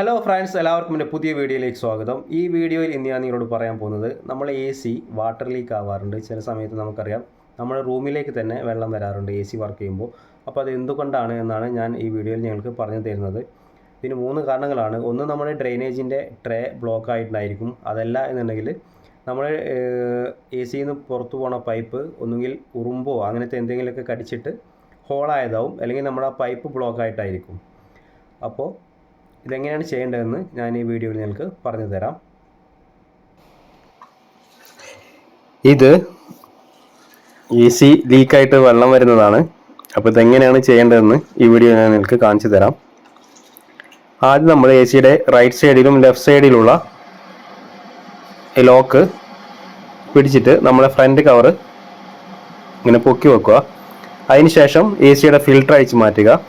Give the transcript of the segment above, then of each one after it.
Hello friends, എല്ലാവർക്കും എൻ്റെ പുതിയ വീഡിയോയിലേക്ക് സ്വാഗതം. ഈ വീഡിയോയിൽ ഇന്ന് ഞാൻ നിങ്ങളോട് പറയാൻ പോകുന്നത് നമ്മൾ എ സി വാട്ടർ ലീക്ക് ആവാറുണ്ട്. ചില സമയത്ത് നമുക്കറിയാം നമ്മുടെ റൂമിലേക്ക് തന്നെ വെള്ളം വരാറുണ്ട് എ സി വർക്ക് ചെയ്യുമ്പോൾ. അപ്പോൾ അത് എന്തുകൊണ്ടാണ് എന്നാണ് ഞാൻ ഈ വീഡിയോയിൽ നിങ്ങൾക്ക് പറഞ്ഞു തരുന്നത്. ഇതിന് 3 കാരണങ്ങളാണ്. ഒന്ന്, നമ്മുടെ ഡ്രെയിനേജിൻ്റെ ട്രേ ബ്ലോക്ക് ആയിട്ടുണ്ടായിരിക്കും. അതല്ല എന്നുണ്ടെങ്കിൽ നമ്മൾ എ സിയിൽ നിന്ന് പുറത്തു പോണ പൈപ്പ് ഒന്നുകിൽ ഉറുമ്പോ അങ്ങനത്തെ എന്തെങ്കിലുമൊക്കെ കടിച്ചിട്ട് ഹോളായതാവും, അല്ലെങ്കിൽ നമ്മുടെ ആ പൈപ്പ് ബ്ലോക്ക് ആയിട്ടായിരിക്കും. അപ്പോൾ ഇതെങ്ങനെയാണ് ചെയ്യേണ്ടതെന്ന് ഞാൻ ഈ വീഡിയോയിൽ നിങ്ങൾക്ക് പറഞ്ഞു തരാം. ഇത് എ സി ലീക്കായിട്ട് വെള്ളം വരുന്നതാണ്. അപ്പോൾ ഇതെങ്ങനെയാണ് ചെയ്യേണ്ടതെന്ന് ഈ വീഡിയോ ഞാൻ നിങ്ങൾക്ക് കാണിച്ചു തരാം. ആദ്യം നമ്മൾ എ സിയുടെ റൈറ്റ് സൈഡിലും ലെഫ്റ്റ് സൈഡിലുള്ള ലോക്ക് പിടിച്ചിട്ട് നമ്മുടെ ഫ്രണ്ട് കവർ ഇങ്ങനെ പൊക്കി വെക്കുക. അതിനുശേഷം എ സിയുടെ ഫിൽറ്റർ അഴിച്ച് മാറ്റുക.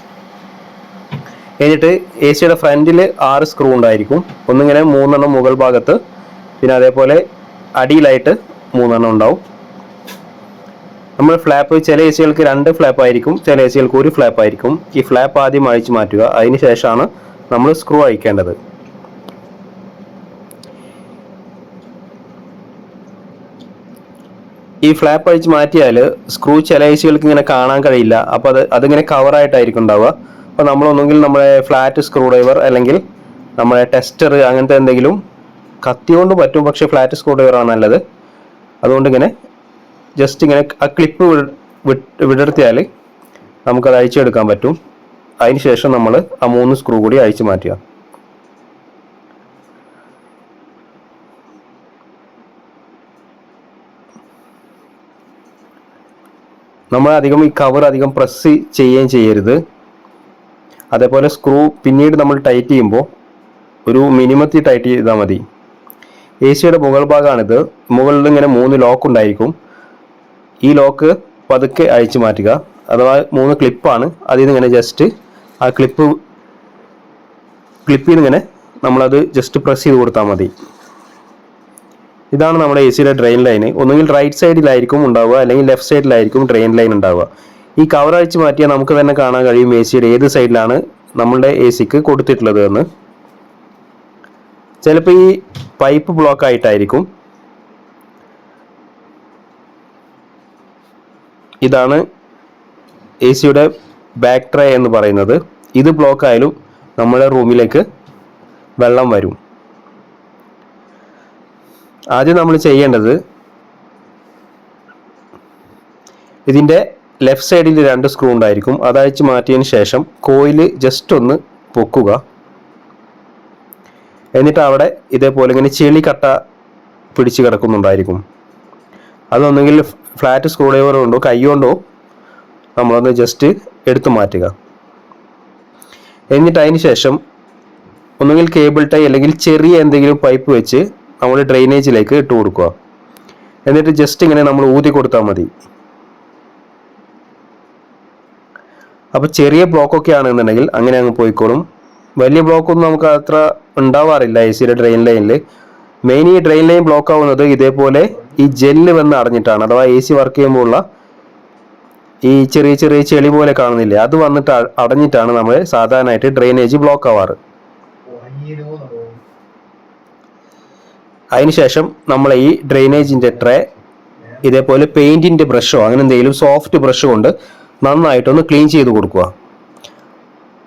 എന്നിട്ട് എ സിയുടെ ഫ്രണ്ടിൽ 6 സ്ക്രൂ ഉണ്ടായിരിക്കും. ഒന്നിങ്ങനെ 3 മുകൾ ഭാഗത്ത്, പിന്നെ അതേപോലെ അടിയിലായിട്ട് 3 ഉണ്ടാവും. നമ്മൾ ഫ്ലാപ്പ്, ചില എ സികൾക്ക് 2 ഫ്ലാപ്പ് ആയിരിക്കും, ചില എ സികൾക്ക് 1 ഫ്ലാപ്പ് ആയിരിക്കും. ഈ ഫ്ലാപ്പ് ആദ്യം അഴിച്ചു മാറ്റുക. അതിന് ശേഷമാണ് നമ്മൾ സ്ക്രൂ അഴിക്കേണ്ടത്. ഈ ഫ്ലാപ്പ് അഴിച്ച് മാറ്റിയാൽ സ്ക്രൂ ചില എ സികൾക്ക് ഇങ്ങനെ കാണാൻ കഴിയില്ല. അപ്പോൾ അതിങ്ങനെ കവറായിട്ടായിരിക്കും ഉണ്ടാവുക. അപ്പോൾ നമ്മളൊന്നെങ്കിൽ നമ്മുടെ ഫ്ലാറ്റ് സ്ക്രൂ ഡ്രൈവർ അല്ലെങ്കിൽ നമ്മുടെ ടെസ്റ്റർ അങ്ങനത്തെ എന്തെങ്കിലും കത്തി കൊണ്ട് പറ്റും, പക്ഷേ ഫ്ലാറ്റ് സ്ക്രൂ ഡ്രൈവറാണ് നല്ലത്. അതുകൊണ്ട് ഇങ്ങനെ ജസ്റ്റ് ഇങ്ങനെ ആ ക്ലിപ്പ് വിടർത്തിയാൽ നമുക്കത് അഴിച്ചെടുക്കാൻ പറ്റും. അതിന് ശേഷം നമ്മൾ ആ 3 സ്ക്രൂ കൂടി അഴിച്ചു മാറ്റുക. നമ്മൾ അധികം ഈ കവർ അധികം പ്രസ് ചെയ്യുകയും ചെയ്യരുത്. അതേപോലെ സ്ക്രൂ പിന്നീട് നമ്മൾ ടൈറ്റ് ചെയ്യുമ്പോൾ ഒരു മിനിമത്തിൽ ടൈറ്റ് ചെയ്താൽ മതി. എ സിയുടെ മുകൾ ഭാഗമാണിത്. മുകളിൽ ഇങ്ങനെ 3 ലോക്ക് ഉണ്ടായിരിക്കും. ഈ ലോക്ക് പതുക്കെ അഴിച്ചു മാറ്റുക. അഥവാ 3 ക്ലിപ്പാണ്. അതിൽ നിന്ന് ഇങ്ങനെ ജസ്റ്റ് ആ ക്ലിപ്പിൽ നിന്ന് ഇങ്ങനെ നമ്മളത് ജസ്റ്റ് പ്രസ് ചെയ്ത് കൊടുത്താൽ മതി. ഇതാണ് നമ്മുടെ എ സിയുടെ ഡ്രെയിൻ ലൈന്. ഒന്നുകിൽ റൈറ്റ് സൈഡിലായിരിക്കും ഉണ്ടാവുക, അല്ലെങ്കിൽ ലെഫ്റ്റ് സൈഡിലായിരിക്കും ഡ്രെയിൻ ലൈൻ ഉണ്ടാവുക. ഈ കവർ അഴിച്ച് മാറ്റിയാൽ നമുക്ക് തന്നെ കാണാൻ കഴിയും എ സിയുടെ ഏത് സൈഡിലാണ് നമ്മളുടെ എ സിക്ക് കൊടുത്തിട്ടുള്ളത് എന്ന്. ചിലപ്പോൾ ഈ പൈപ്പ് ബ്ലോക്ക് ആയിട്ടായിരിക്കും. ഇതാണ് എ സിയുടെ ബാക്ക് ട്രേ എന്ന് പറയുന്നത്. ഇത് ബ്ലോക്ക് ആയാലും നമ്മുടെ റൂമിലേക്ക് വെള്ളം വരും. ആദ്യം നമ്മൾ ചെയ്യേണ്ടത്, ഇതിൻ്റെ ലെഫ്റ്റ് സൈഡിൽ 2 സ്ക്രൂ ഉണ്ടായിരിക്കും. അത് അഴിച്ച് മാറ്റിയതിന് ശേഷം കോയിൽ ജസ്റ്റ് ഒന്ന് പൊക്കുക. എന്നിട്ട് അവിടെ ഇതേപോലെ ഇങ്ങനെ ചെളി കട്ട പിടിച്ച് കിടക്കുന്നുണ്ടായിരിക്കും. അതൊന്നെങ്കിൽ ഫ്ലാറ്റ് സ്ക്രൂ ഡ്രൈവർ കൊണ്ടോ കൈ കൊണ്ടോ നമ്മളൊന്ന് ജസ്റ്റ് എടുത്തു മാറ്റുക. എന്നിട്ട് അതിന് ശേഷം ഒന്നുകിൽ കേബിൾ ടൈ അല്ലെങ്കിൽ ചെറിയ എന്തെങ്കിലും പൈപ്പ് വെച്ച് നമ്മൾ ഡ്രെയിനേജിലേക്ക് ഇട്ട് കൊടുക്കുക. എന്നിട്ട് ജസ്റ്റ് ഇങ്ങനെ നമ്മൾ ഊതി കൊടുത്താൽ മതി. അപ്പോൾ ചെറിയ ബ്ലോക്കൊക്കെ ആണെന്നുണ്ടെങ്കിൽ അങ്ങനെ അങ്ങ് പോയിക്കോളും. വലിയ ബ്ലോക്കൊന്നും നമുക്ക് അത്ര ഉണ്ടാവാറില്ല എ സിയുടെ ഡ്രെയിൻ ലൈനിൽ. മെയിൻ ഈ ഡ്രെയിൻ ലൈൻ ബ്ലോക്ക് ആവുന്നത് ഇതേപോലെ ഈ ജെല്ല് വന്ന് അടഞ്ഞിട്ടാണ്. അഥവാ എ സി വർക്ക് ചെയ്യുമ്പോൾ ഉള്ള ഈ ചെറിയ ചെറിയ ചെളി പോലെ കാണുന്നില്ലേ, അത് വന്നിട്ട് അടഞ്ഞിട്ടാണ് നമ്മൾ സാധാരണയായിട്ട് ഡ്രെയിനേജ് ബ്ലോക്ക് ആവാറ്. അതിനുശേഷം നമ്മൾ ഈ ഡ്രെയിനേജിൻ്റെ ട്രേ ഇതേപോലെ പെയിൻറ്റിൻ്റെ ബ്രഷോ അങ്ങനെ എന്തെങ്കിലും സോഫ്റ്റ് ബ്രഷ് കൊണ്ട് നന്നായിട്ടൊന്ന് ക്ലീൻ ചെയ്ത് കൊടുക്കുക.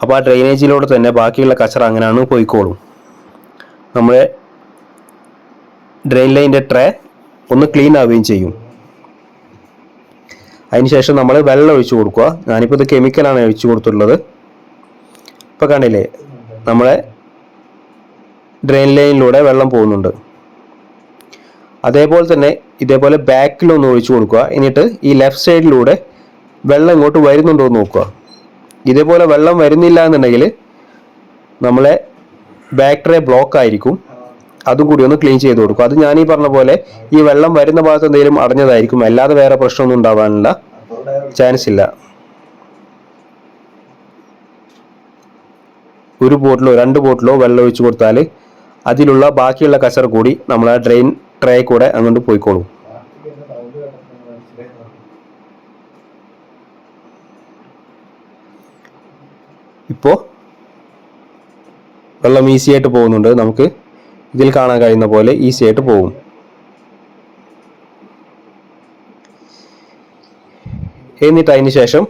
അപ്പോൾ ആ ഡ്രെയിനേജിലൂടെ തന്നെ ബാക്കിയുള്ള കച്ചറ അങ്ങനെയാണ് പോയിക്കോളും. നമ്മുടെ ഡ്രെയിൻ ലൈനിൻ്റെ ട്രേ ഒന്ന് ക്ലീൻ ആവുകയും ചെയ്യും. അതിനുശേഷം നമ്മൾ വെള്ളം ഒഴിച്ചു കൊടുക്കുക. ഞാനിപ്പോൾ ഇത് കെമിക്കലാണ് ഒഴിച്ചു കൊടുത്തിട്ടുള്ളത്. ഇപ്പോൾ കണ്ടില്ലേ, നമ്മളെ ഡ്രെയിൻ ലൈനിലൂടെ വെള്ളം പോകുന്നുണ്ട്. അതേപോലെ തന്നെ ഇതേപോലെ ബാക്കിലൊന്ന് ഒഴിച്ചു കൊടുക്കുക. എന്നിട്ട് ഈ ലെഫ്റ്റ് സൈഡിലൂടെ വെള്ളം ഇങ്ങോട്ട് വരുന്നുണ്ടോ എന്ന് നോക്കുക. ഇതേപോലെ വെള്ളം വരുന്നില്ല എന്നുണ്ടെങ്കിൽ നമ്മളെ ബാക്ക് ട്രേ ബ്ലോക്ക് ആയിരിക്കും. അതും കൂടി ഒന്ന് ക്ലീൻ ചെയ്ത് കൊടുക്കുക. അത് ഞാൻ ഈ പറഞ്ഞ പോലെ ഈ വെള്ളം വരുന്ന ഭാഗത്ത് എന്തെങ്കിലും അടഞ്ഞതായിരിക്കും, അല്ലാതെ വേറെ പ്രശ്നമൊന്നും ഉണ്ടാവാനുള്ള ചാൻസ് ഇല്ല. 1 ബോട്ടിലോ 2 ബോട്ടിലോ വെള്ളം ഒഴിച്ചു കൊടുത്താൽ അതിലുള്ള ബാക്കിയുള്ള കച്ചറ കൂടി നമ്മൾ ആ ഡ്രെയിൻ ട്രേ കൂടെ അങ്ങോട്ട് പോയിക്കോളും. ഇപ്പോൾ വെള്ളം ഈസി ആയിട്ട് പോകുന്നുണ്ട്. നമുക്ക് ഇതിൽ കാണാൻ കഴിയുന്ന പോലെ ഈസി ആയിട്ട് പോകും. എന്നിട്ട് അതിന് ശേഷം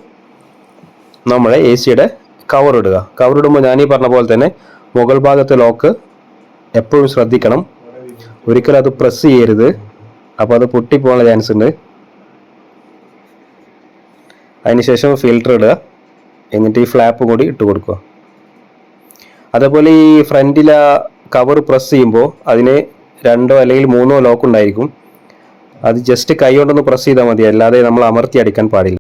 നമ്മളെ എ സിയുടെ കവർ ഇടുക. കവർ ഇടുമ്പോൾ ഞാനീ പറഞ്ഞ പോലെ തന്നെ മുകൾ ഭാഗത്തെ ലോക്ക് എപ്പോഴും ശ്രദ്ധിക്കണം. ഒരിക്കലും അത് പ്രസ് ചെയ്യരുത്, അപ്പോൾ അത് പൊട്ടിപ്പോകാനുള്ള ചാൻസ് ഉണ്ട്. അതിനുശേഷം ഫിൽറ്റർ ഇടുക, എന്നിട്ട് ഈ ഫ്ലാപ്പ് കൂടി ഇട്ട് കൊടുക്കുക. അതേപോലെ ഈ ഫ്രണ്ടിലെ കവർ പ്രസ് ചെയ്യുമ്പോൾ അതിന് 2 അല്ലെങ്കിൽ 3 ലോക്ക് ഉണ്ടായിരിക്കും. അത് ജസ്റ്റ് കൈ കൊണ്ടൊന്ന് പ്രസ് ചെയ്താൽ മതി, അല്ലാതെ നമ്മൾ അമർത്തി അടിക്കാൻ പാടില്ല.